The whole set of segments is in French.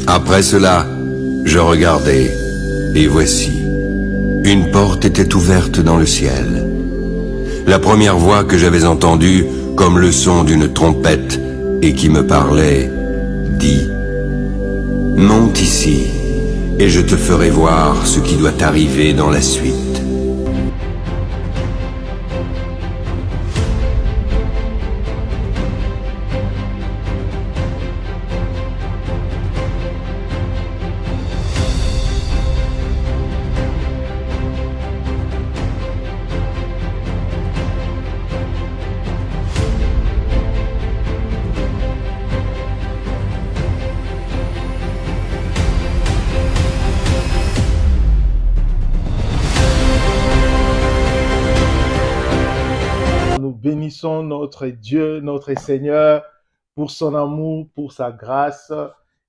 Après cela, je regardai, et voici, une porte était ouverte dans le ciel. La première voix que j'avais entendue, comme le son d'une trompette, et qui me parlait, dit, « Monte ici, et je te ferai voir ce qui doit arriver dans la suite. » Nous bénissons notre Dieu, notre Seigneur, pour son amour, pour sa grâce.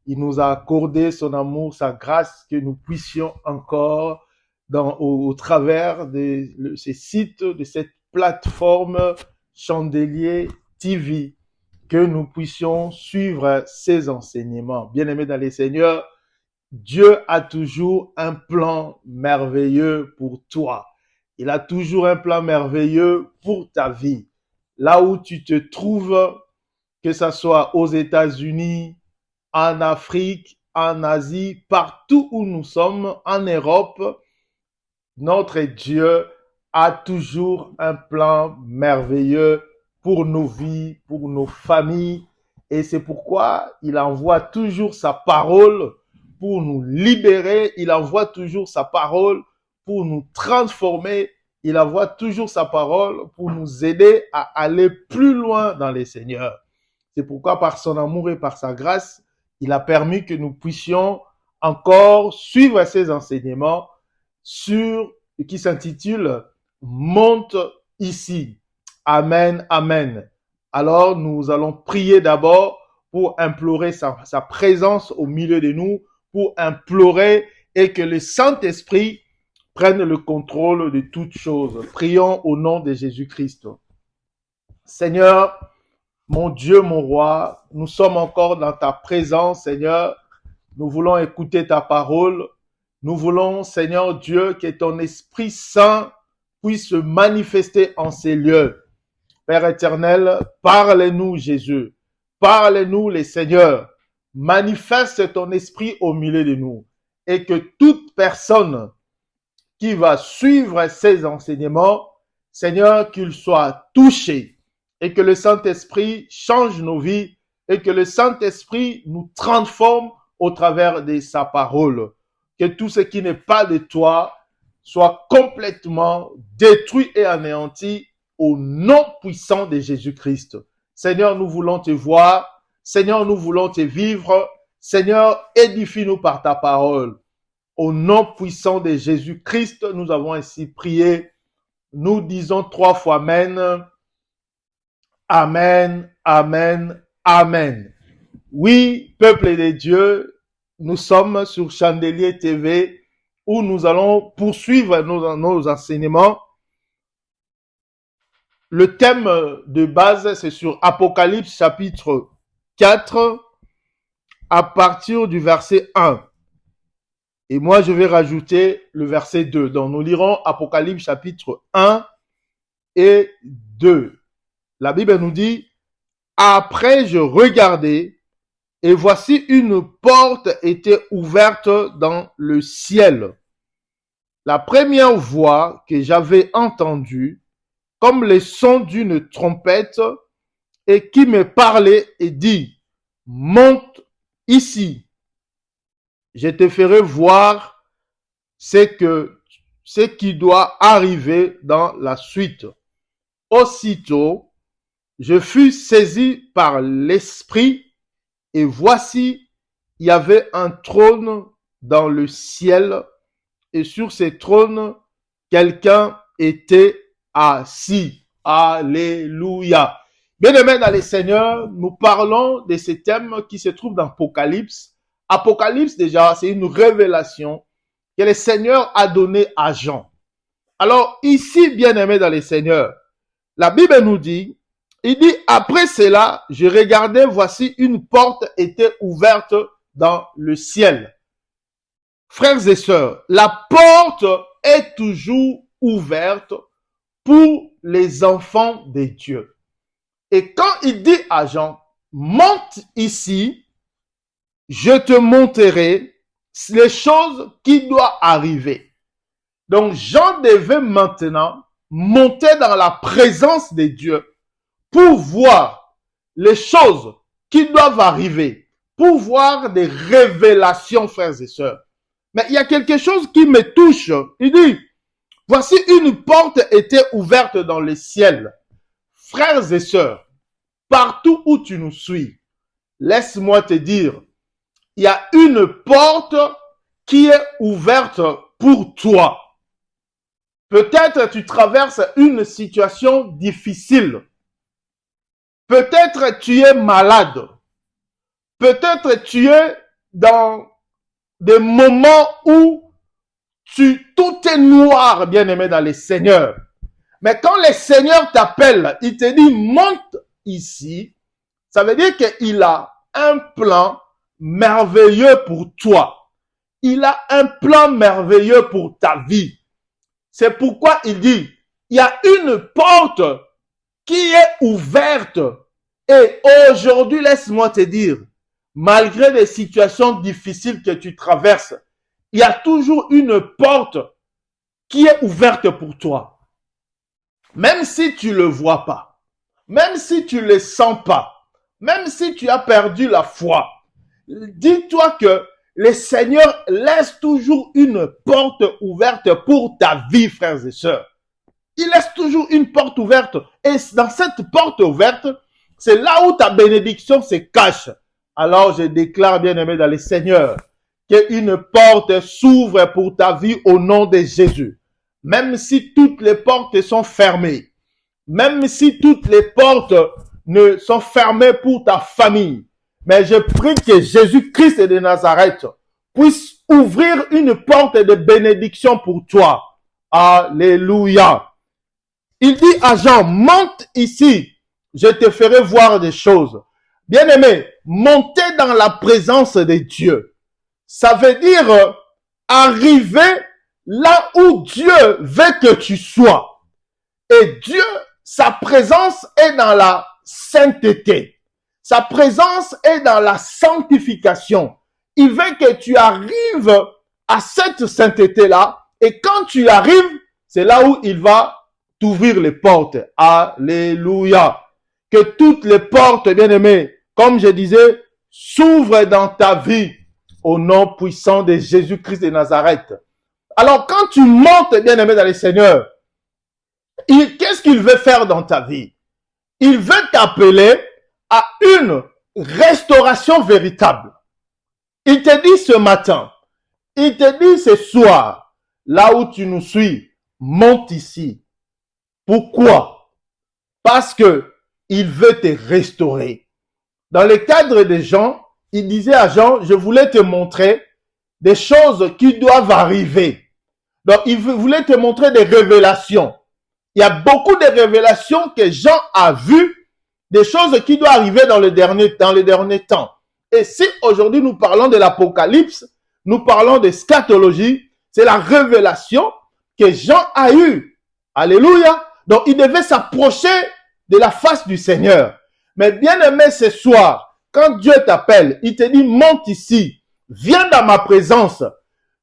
Il nous a accordé son amour, sa grâce, que nous puissions encore, au travers de ces sites, de cette plateforme Chandelier TV, que nous puissions suivre ses enseignements. Bien-aimés dans les Seigneurs, Dieu a toujours un plan merveilleux pour toi. Il a toujours un plan merveilleux pour ta vie. Là où tu te trouves, que ce soit aux États-Unis, en Afrique, en Asie, partout où nous sommes, en Europe, notre Dieu a toujours un plan merveilleux pour nos vies, pour nos familles. Et c'est pourquoi il envoie toujours sa parole pour nous libérer. Il envoie toujours sa parole pour nous transformer. Il envoie toujours sa parole pour nous aider à aller plus loin dans les Seigneurs. C'est pourquoi par son amour et par sa grâce, il a permis que nous puissions encore suivre ses enseignements qui s'intitule « Monte ici ». Amen, amen. Alors nous allons prier d'abord pour implorer sa présence au milieu de nous, pour implorer et que le Saint-Esprit prenne le contrôle de toutes choses. Prions au nom de Jésus-Christ. Seigneur, mon Dieu, mon roi, nous sommes encore dans ta présence, Seigneur. Nous voulons écouter ta parole. Nous voulons, Seigneur Dieu, que ton Esprit Saint puisse se manifester en ces lieux. Père éternel, parle-nous, Jésus. Parle-nous, les Seigneurs. Manifeste ton Esprit au milieu de nous. Et que toute personne qui va suivre ces enseignements, Seigneur, qu'il soit touché et que le Saint-Esprit change nos vies et que le Saint-Esprit nous transforme au travers de sa parole. Que tout ce qui n'est pas de toi soit complètement détruit et anéanti au nom puissant de Jésus-Christ. Seigneur, nous voulons te voir. Seigneur, nous voulons te vivre. Seigneur, édifie-nous par ta parole. Au nom puissant de Jésus-Christ, nous avons ainsi prié. Nous disons 3 fois Amen. Amen, Amen, Amen. Oui, peuple de Dieu, nous sommes sur Chandelier TV où nous allons poursuivre nos enseignements. Le thème de base, c'est sur Apocalypse chapitre 4 à partir du verset 1. Et moi, je vais rajouter le verset 2. Donc, nous lirons Apocalypse chapitre 1 et 2. La Bible nous dit, « Après, je regardai, et voici une porte était ouverte dans le ciel. La première voix que j'avais entendue, comme le son d'une trompette, et qui me parlait et dit, « Monte ici, je te ferai voir ce qui doit arriver dans la suite. » Aussitôt, je fus saisi par l'Esprit, et voici, il y avait un trône dans le ciel, et sur ce trône, quelqu'un était assis. Alléluia. Bien-aimés dans les Seigneurs, nous parlons de ce thème qui se trouve dans Apocalypse. Apocalypse, déjà, c'est une révélation que le Seigneur a donnée à Jean. Alors, ici, bien-aimés dans les Seigneurs, la Bible nous dit, il dit, après cela, je regardais, voici une porte était ouverte dans le ciel. Frères et sœurs, la porte est toujours ouverte pour les enfants de Dieu. Et quand il dit à Jean, monte ici, je te montrerai les choses qui doivent arriver. Donc Jean devait maintenant monter dans la présence de Dieu pour voir les choses qui doivent arriver, pour voir des révélations, frères et sœurs. Mais il y a quelque chose qui me touche. Il dit, voici une porte était ouverte dans le ciel. Frères et sœurs, partout où tu nous suis, laisse-moi te dire, il y a une porte qui est ouverte pour toi. Peut-être tu traverses une situation difficile. Peut-être tu es malade. Peut-être tu es dans des moments où tout est noir, bien-aimé dans les Seigneurs. Mais quand le Seigneur t'appelle, il te dit, monte ici, ça veut dire qu'il a un plan merveilleux pour toi. Il a un plan merveilleux pour ta vie. C'est pourquoi il dit, il y a une porte qui est ouverte. Et aujourd'hui, laisse-moi te dire, malgré les situations difficiles que tu traverses, il y a toujours une porte qui est ouverte pour toi. Même si tu ne le vois pas, même si tu ne le sens pas, même si tu as perdu la foi, dis-toi que le Seigneur laisse toujours une porte ouverte pour ta vie, frères et sœurs. Il laisse toujours une porte ouverte. Et dans cette porte ouverte, c'est là où ta bénédiction se cache. Alors je déclare, bien-aimé dans le Seigneur, qu'une porte s'ouvre pour ta vie au nom de Jésus. Même si toutes les portes sont fermées, même si toutes les portes ne sont fermées pour ta famille, mais je prie que Jésus-Christ de Nazareth puisse ouvrir une porte de bénédiction pour toi. Alléluia. Il dit à Jean, monte ici, je te ferai voir des choses. Bien-aimé, monter dans la présence de Dieu, ça veut dire arriver là où Dieu veut que tu sois. Et Dieu, sa présence est dans la sainteté. Sa présence est dans la sanctification. Il veut que tu arrives à cette sainteté-là. Et quand tu arrives, c'est là où il va t'ouvrir les portes. Alléluia. Que toutes les portes, bien-aimés, comme je disais, s'ouvrent dans ta vie au nom puissant de Jésus-Christ de Nazareth. Alors, quand tu montes, bien-aimé, dans le Seigneur, qu'est-ce qu'il veut faire dans ta vie? Il veut t'appeler à une restauration véritable. Il te dit ce matin, il te dit ce soir, là où tu nous suis, monte ici. Pourquoi? Parce que il veut te restaurer. Dans le cadre de Jean, il disait à Jean, je voulais te montrer des choses qui doivent arriver. Donc, il voulait te montrer des révélations. Il y a beaucoup de révélations que Jean a vues, des choses qui doivent arriver dans les derniers temps. Et si aujourd'hui nous parlons de l'Apocalypse, nous parlons de scatologie, c'est la révélation que Jean a eue. Alléluia. Donc, il devait s'approcher de la face du Seigneur. Mais bien aimé, ce soir, quand Dieu t'appelle, il te dit, monte ici, viens dans ma présence,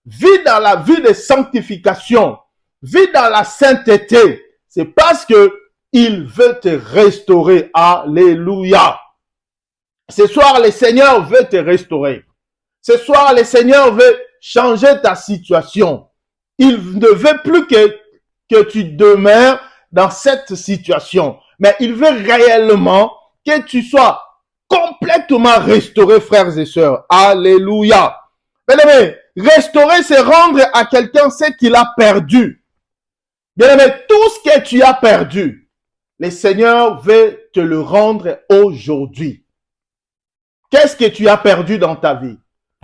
vis dans la vie de sanctification, vis dans la sainteté. C'est parce que il veut te restaurer. Alléluia. Ce soir, le Seigneur veut te restaurer. Ce soir, le Seigneur veut changer ta situation. Il ne veut plus que tu demeures dans cette situation. Mais il veut réellement que tu sois complètement restauré, frères et sœurs. Alléluia. Bien-aimé, restaurer, c'est rendre à quelqu'un ce qu'il a perdu. Bien-aimé, tout ce que tu as perdu, le Seigneur veut te le rendre aujourd'hui. Qu'est-ce que tu as perdu dans ta vie?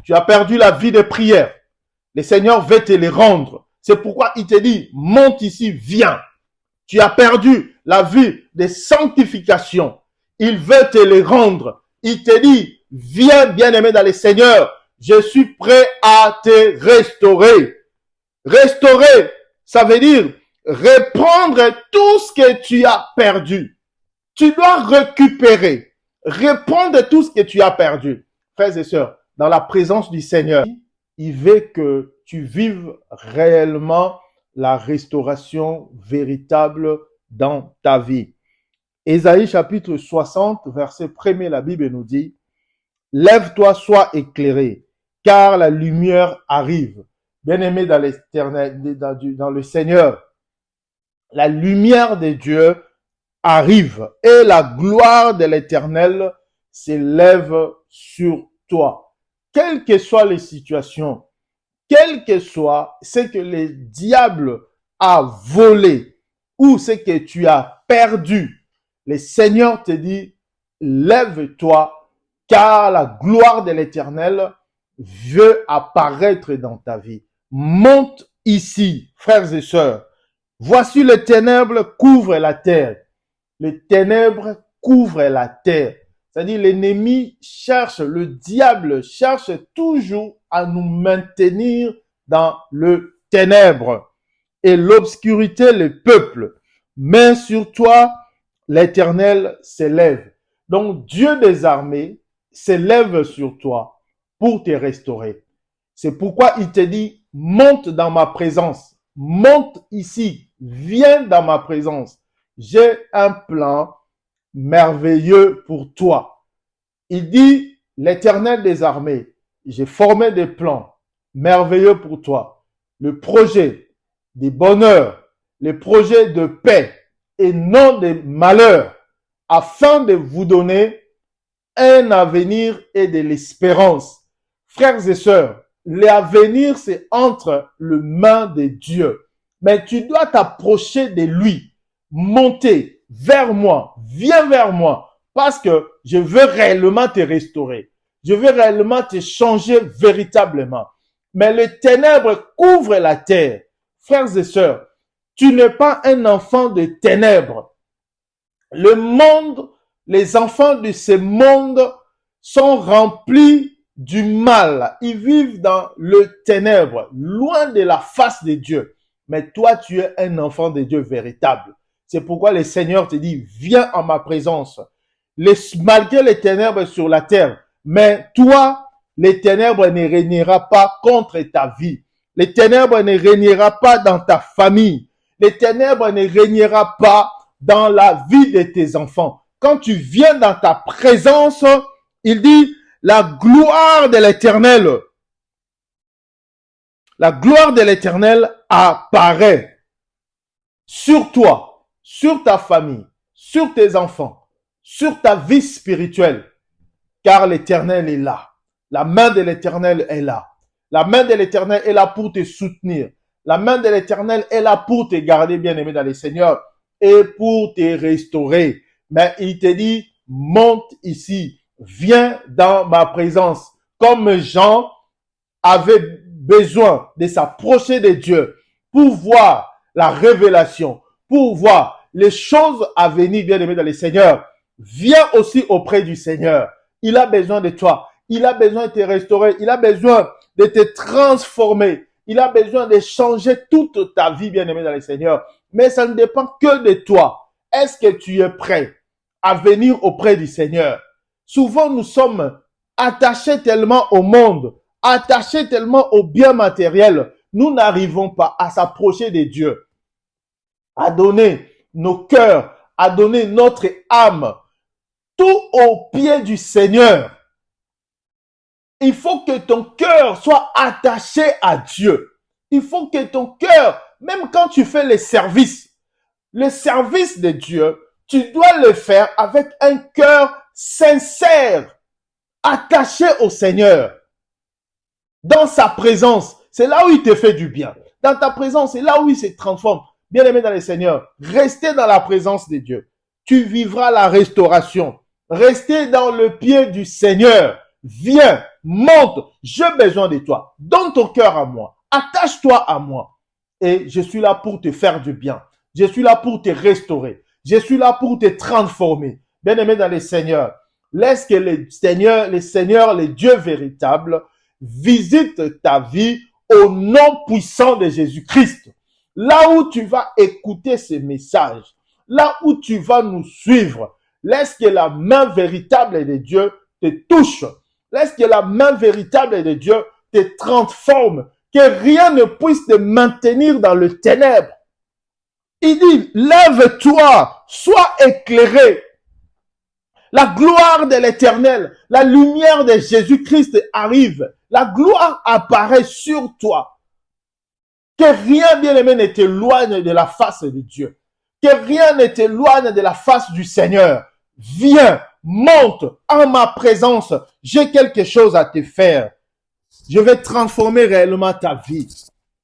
Tu as perdu la vie de prière. Le Seigneur veut te le rendre. C'est pourquoi il te dit, monte ici, viens. Tu as perdu la vie de sanctification. Il veut te le rendre. Il te dit, viens bien-aimé dans le Seigneur. je suis prêt à te restaurer. Restaurer, ça veut dire reprendre tout ce que tu as perdu. Tu dois récupérer, reprendre tout ce que tu as perdu. Frères et sœurs, dans la présence du Seigneur, il veut que tu vives réellement la restauration véritable dans ta vie. Ésaïe chapitre 60, verset 1er, la Bible nous dit, « Lève-toi, sois éclairé, car la lumière arrive. » Bien-aimé dans l'éternel, dans le Seigneur, la lumière de Dieu arrive et la gloire de l'Éternel s'élève sur toi. Quelles que soient les situations, quel que soit ce que le diable a volé ou ce que tu as perdu, le Seigneur te dit, lève-toi, car la gloire de l'Éternel veut apparaître dans ta vie. Monte ici, frères et sœurs. Voici les ténèbres couvrent la terre. Les ténèbres couvrent la terre. C'est-à-dire l'ennemi cherche, le diable cherche toujours à nous maintenir dans le ténèbre et l'obscurité, le peuple. Mais sur toi, l'Éternel s'élève. Donc Dieu des armées s'élève sur toi pour te restaurer. C'est pourquoi il te dit, monte dans ma présence, monte ici, viens dans ma présence. J'ai un plan merveilleux pour toi. Il dit, l'Éternel des armées, j'ai formé des plans merveilleux pour toi. Le projet des bonheurs, les projets de paix et non de malheur, afin de vous donner un avenir et de l'espérance. Frères et sœurs, l'avenir, c'est entre les mains de Dieu. Mais tu dois t'approcher de lui, monter vers moi, viens vers moi, parce que je veux réellement te restaurer. Je veux réellement te changer véritablement. Mais les ténèbres couvrent la terre. Frères et sœurs, tu n'es pas un enfant de ténèbres. Le monde, les enfants de ce monde sont remplis du mal. Ils vivent dans le ténèbre, loin de la face de Dieu. Mais toi, tu es un enfant de Dieu véritable. C'est pourquoi le Seigneur te dit, viens en ma présence. Malgré les ténèbres sur la terre, mais toi, les ténèbres ne régnera pas contre ta vie. Les ténèbres ne régnera pas dans ta famille. Les ténèbres ne régnera pas dans la vie de tes enfants. Quand tu viens dans ta présence, il dit, la gloire de l'Éternel, la gloire de l'Éternel apparaît sur toi, sur ta famille, sur tes enfants, sur ta vie spirituelle, car l'Éternel est là. La main de l'Éternel est là. La main de l'Éternel est là pour te soutenir. La main de l'Éternel est là pour te garder, bien-aimé dans le Seigneur, et pour te restaurer. Mais il te dit, monte ici, viens dans ma présence. Comme Jean avait besoin de s'approcher de Dieu pour voir la révélation, pour voir les choses à venir, bien-aimé dans le Seigneur. Viens aussi auprès du Seigneur. Il a besoin de toi. Il a besoin de te restaurer. Il a besoin de te transformer. Il a besoin de changer toute ta vie, bien-aimé dans le Seigneur. Mais ça ne dépend que de toi. Est-ce que tu es prêt à venir auprès du Seigneur? Souvent, nous sommes attachés tellement au monde, attachés tellement aux biens matériels, nous n'arrivons pas à s'approcher de Dieu, à donner nos cœurs, à donner notre âme, tout au pied du Seigneur. Il faut que ton cœur soit attaché à Dieu. Il faut que ton cœur, même quand tu fais le service de Dieu, tu dois le faire avec un cœur sincère, attaché au Seigneur. Dans sa présence, c'est là où il te fait du bien. Dans ta présence, c'est là où il se transforme. Bien-aimé dans le Seigneur, restez dans la présence de Dieu. Tu vivras la restauration. Restez dans le pied du Seigneur. Viens, monte, j'ai besoin de toi. Donne ton cœur à moi. Attache-toi à moi. Et je suis là pour te faire du bien. Je suis là pour te restaurer. Je suis là pour te transformer. Bien-aimé dans le Seigneur, laisse que le Seigneur, le Dieu véritable, visite ta vie au nom puissant de Jésus-Christ. Là où tu vas écouter ces messages, là où tu vas nous suivre, laisse que la main véritable de Dieu te touche. Laisse que la main véritable de Dieu te transforme. Que rien ne puisse te maintenir dans le ténèbre. Il dit, lève-toi, sois éclairé. La gloire de l'Éternel, la lumière de Jésus-Christ arrive. La gloire apparaît sur toi. Que rien, bien-aimé, ne t'éloigne de la face de Dieu. Que rien ne t'éloigne de la face du Seigneur. Viens, monte en ma présence. J'ai quelque chose à te faire. Je vais transformer réellement ta vie.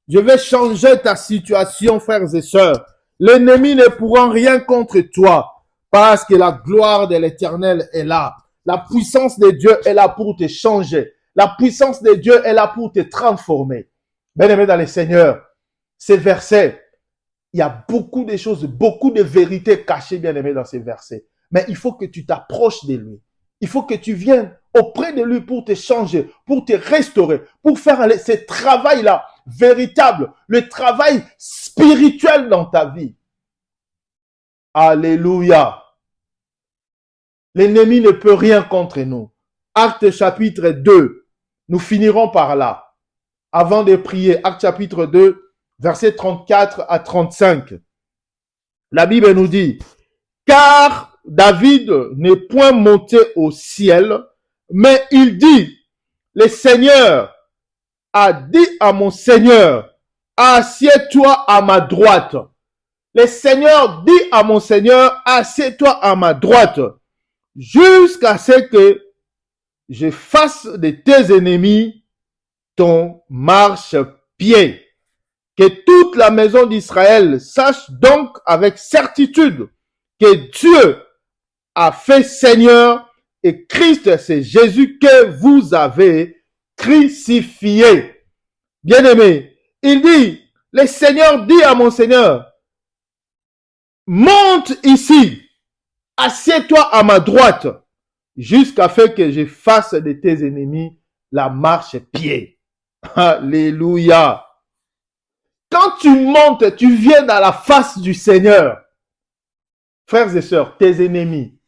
Je vais changer ta situation, frères et sœurs. L'ennemi ne pourra rien contre toi parce que la gloire de l'Éternel est là. La puissance de Dieu est là pour te changer. La puissance de Dieu est là pour te transformer. Bien-aimé dans le Seigneur, ces versets, il y a beaucoup de choses, beaucoup de vérités cachées, bien-aimé, dans ces versets. Mais il faut que tu t'approches de lui. Il faut que tu viennes auprès de lui pour te changer, pour te restaurer, pour faire ce travail-là véritable, le travail spirituel dans ta vie. Alléluia. L'ennemi ne peut rien contre nous. Acte chapitre 2. Nous finirons par là. Avant de prier, Acte chapitre 2, versets 34 à 35. La Bible nous dit, car David n'est point monté au ciel, mais il dit, le Seigneur a dit à mon Seigneur, assieds-toi à ma droite. Le Seigneur dit à mon Seigneur, assieds-toi à ma droite, jusqu'à ce que je fasse de tes ennemis ton marchepied. Que toute la maison d'Israël sache donc avec certitude que Dieu a fait Seigneur et Christ, c'est Jésus que vous avez crucifié. Bien-aimé, il dit, le Seigneur dit à mon Seigneur, monte ici, assieds-toi à ma droite, jusqu'à ce que je fasse de tes ennemis la marche-pied. Alléluia. Quand tu montes, tu viens dans la face du Seigneur. Frères et sœurs, tes ennemis,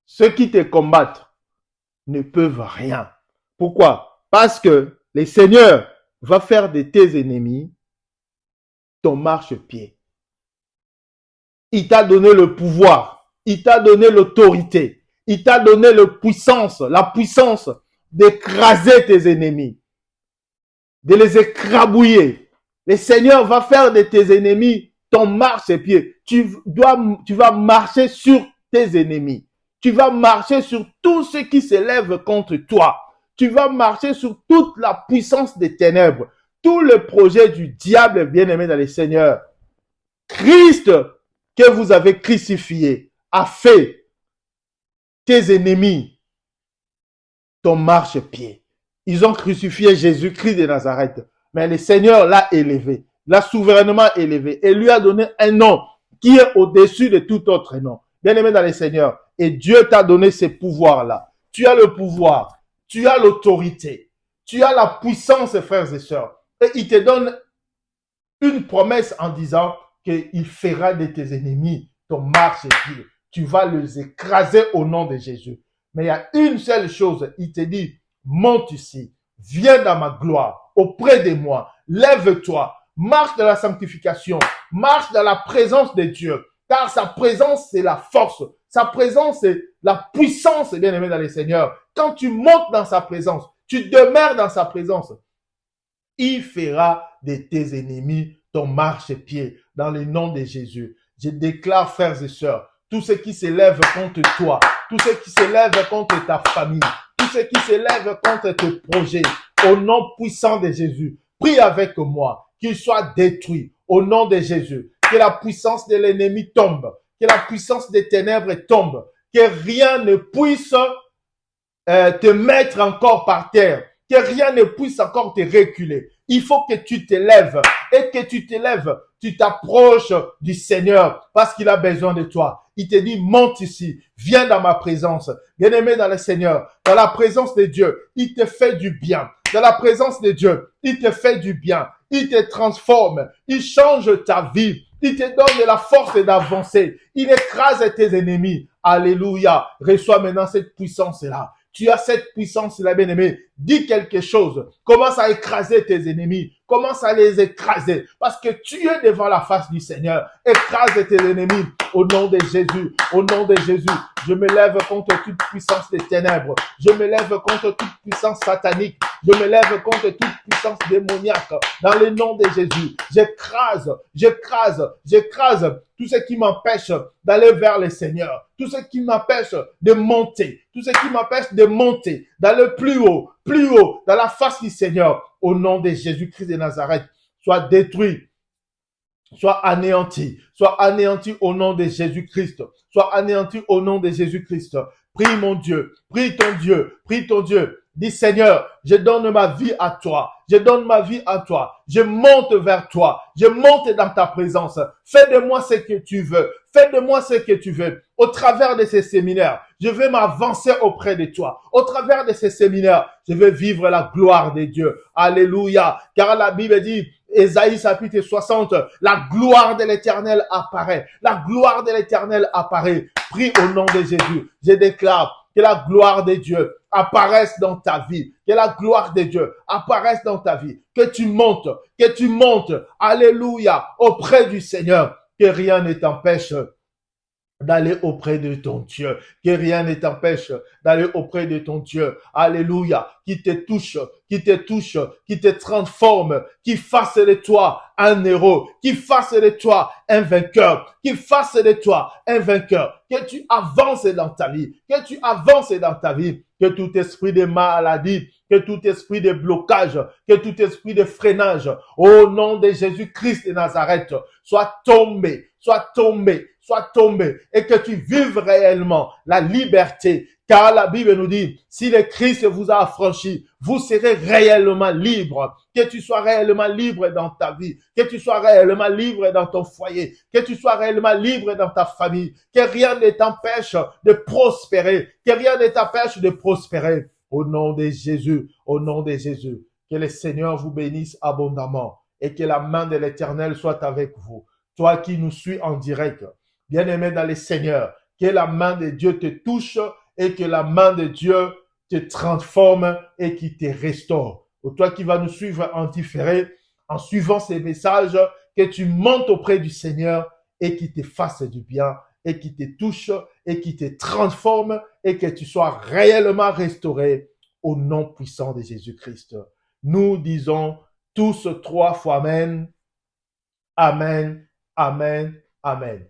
ceux qui te combattent, ne peuvent rien. Pourquoi? Parce que le Seigneur va faire de tes ennemis ton marchepied. Il t'a donné le pouvoir, il t'a donné l'autorité, il t'a donné la puissance d'écraser tes ennemis, de les écrabouiller. Le Seigneur va faire de tes ennemis ton marchepied. Tu vas marcher sur tes ennemis. Tu vas marcher sur tout ce qui s'élève contre toi. Tu vas marcher sur toute la puissance des ténèbres. Tout le projet du diable, bien-aimé dans le Seigneur. Christ, que vous avez crucifié, a fait tes ennemis ton marchepied. Ils ont crucifié Jésus-Christ de Nazareth. Mais le Seigneur l'a élevé, l'a souverainement élevé et lui a donné un nom qui est au-dessus de tout autre nom. Bien-aimé dans le Seigneur, et Dieu t'a donné ces pouvoirs-là. Tu as le pouvoir, tu as l'autorité, tu as la puissance, frères et sœurs. Et il te donne une promesse en disant qu'il fera de tes ennemis ton marchepied. Tu vas les écraser au nom de Jésus. Mais il y a une seule chose, il te dit, monte ici, viens dans ma gloire. Auprès de moi, lève-toi, marche dans la sanctification, marche dans la présence de Dieu, car sa présence c'est la force, sa présence c'est la puissance, bien-aimé dans le Seigneur. Quand tu montes dans sa présence, tu demeures dans sa présence, il fera de tes ennemis ton marchepied dans le nom de Jésus. Je déclare, frères et sœurs, tout ce qui s'élève contre toi, tout ce qui s'élève contre ta famille, tout ce qui s'élève contre tes projets, au nom puissant de Jésus, prie avec moi, qu'il soit détruit au nom de Jésus, que la puissance de l'ennemi tombe, que la puissance des ténèbres tombe, que rien ne puisse te mettre encore par terre, que rien ne puisse encore te reculer. Il faut que tu t'élèves et que tu t'élèves, tu t'approches du Seigneur parce qu'il a besoin de toi. Il te dit, monte ici, viens dans ma présence. Bien-aimé dans le Seigneur, dans la présence de Dieu, il te fait du bien. dans la présence de Dieu, il te fait du bien, il te transforme, il change ta vie, il te donne de la force d'avancer, il écrase tes ennemis. Alléluia. Reçois maintenant cette puissance-là. Tu as cette puissance-là, bien-aimé. Dis quelque chose. Commence à écraser tes ennemis. Commence à les écraser. Parce que tu es devant la face du Seigneur. Écrase tes ennemis au nom de Jésus. Au nom de Jésus. Je me lève contre toute puissance des ténèbres. Je me lève contre toute puissance satanique. Je me lève contre toute puissance démoniaque. Dans le nom de Jésus. J'écrase tout ce qui m'empêche d'aller vers le Seigneur. Tout ce qui m'empêche de monter. Tout ce qui m'empêche de monter. D'aller plus haut, dans la face du Seigneur. Au nom de Jésus-Christ de Nazareth. Soit détruit. Soit anéanti au nom de Jésus-Christ. Soit anéanti au nom de Jésus-Christ. Prie mon Dieu, prie ton Dieu. Dis Seigneur, je donne ma vie à toi. Je donne ma vie à toi. Je monte vers toi. Je monte dans ta présence. Fais de moi ce que tu veux. Fais de moi ce que tu veux. Au travers de ces séminaires, je vais m'avancer auprès de toi. Au travers de ces séminaires, je vais vivre la gloire de Dieu. Alléluia. Car la Bible dit, Ésaïe chapitre 60, la gloire de l'Éternel apparaît. La gloire de l'Éternel apparaît. Prie au nom de Jésus. Je déclare que la gloire de Dieu apparaisse dans ta vie. Que la gloire de Dieu apparaisse dans ta vie. Que tu montes. Alléluia. Auprès du Seigneur. Que rien ne t'empêche d'aller auprès de ton Dieu. Que rien ne t'empêche d'aller auprès de ton Dieu. Alléluia. Qui te touche, qui te transforme, qui fasse de toi un héros, qui fasse de toi un vainqueur, Que tu avances dans ta vie, que tout esprit de maladie, que tout esprit de blocage, que tout esprit de freinage, au nom de Jésus-Christ de Nazareth, soit tombé, et que tu vives réellement la liberté. Car la Bible nous dit, si le Christ vous a affranchi, vous serez réellement libre. Que tu sois réellement libre dans ta vie, que tu sois réellement libre dans ton foyer, que tu sois réellement libre dans ta famille, que rien ne t'empêche de prospérer, Au nom de Jésus, que le Seigneur vous bénisse abondamment et que la main de l'Éternel soit avec vous. Toi qui nous suis en direct, bien-aimé dans le Seigneur, que la main de Dieu te touche et que la main de Dieu te transforme et qui te restaure. Ou toi qui vas nous suivre en différé, en suivant ces messages, que tu montes auprès du Seigneur et qu'il te fasse du bien et qui te touche et qui te transforme et que tu sois réellement restauré au nom puissant de Jésus-Christ. Nous disons tous 3 fois Amen, Amen, Amen, Amen.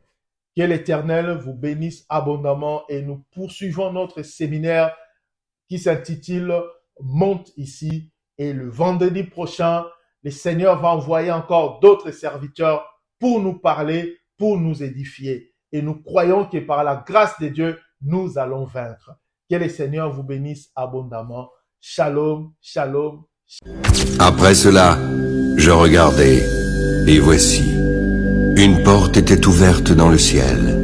Que l'Éternel vous bénisse abondamment et nous poursuivons notre séminaire qui s'intitule « Monte ici » et le vendredi prochain, le Seigneur va envoyer encore d'autres serviteurs pour nous parler, pour nous édifier. Et nous croyons que par la grâce de Dieu, nous allons vaincre. Que le Seigneur vous bénisse abondamment. Shalom, shalom. Après cela, je regardai, et voici, une porte était ouverte dans le ciel.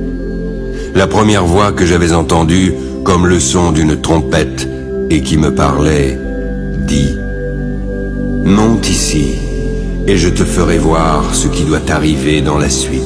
La première voix que j'avais entendue, comme le son d'une trompette, et qui me parlait, dit, « Monte ici, et je te ferai voir ce qui doit arriver dans la suite. »